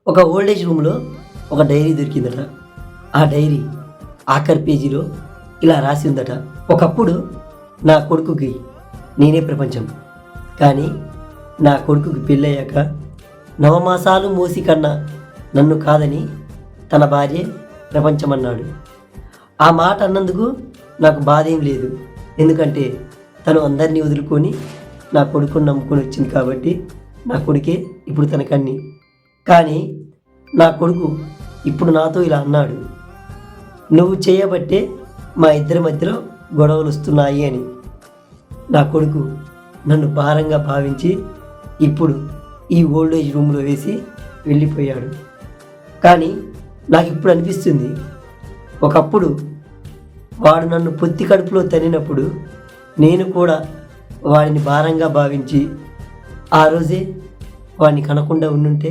ఒక ఓల్డేజ్ రూమ్లో ఒక డైరీ దొరికిందట. ఆ డైరీ ఆఖరి పేజీలో ఇలా రాసి ఉందట, ఒకప్పుడు నా కొడుకుకి నేనే ప్రపంచం, కానీ నా కొడుకుకి పెళ్ళయ్యాక నవమాసాలు మోసి కన్నా నన్ను కాదని తన భార్య ప్రపంచమన్నాడు. ఆ మాట అన్నందుకు నాకు బాధ ఏం లేదు, ఎందుకంటే తను అందరినీ వదులుకొని నా కొడుకుని నమ్ముకొని వచ్చింది కాబట్టి నా కొడుకే ఇప్పుడు తనకన్నీ. కానీ నా కొడుకు ఇప్పుడు నాతో ఇలా అన్నాడు, నువ్వు చేయబట్టే మా ఇద్దరి మధ్యలో గొడవలు వస్తున్నాయి అని. నా కొడుకు నన్ను భారంగా భావించి ఇప్పుడు ఈ ఓల్డేజ్ రూమ్లో వేసి వెళ్ళిపోయాడు. కానీ నాకు ఇప్పుడు అనిపిస్తుంది, ఒకప్పుడు వాడు నన్ను పొత్తి కడుపులో తన్నినప్పుడు నేను కూడా వాడిని భారంగా భావించి ఆ రోజే వాడిని కనకుండా ఉండుంటే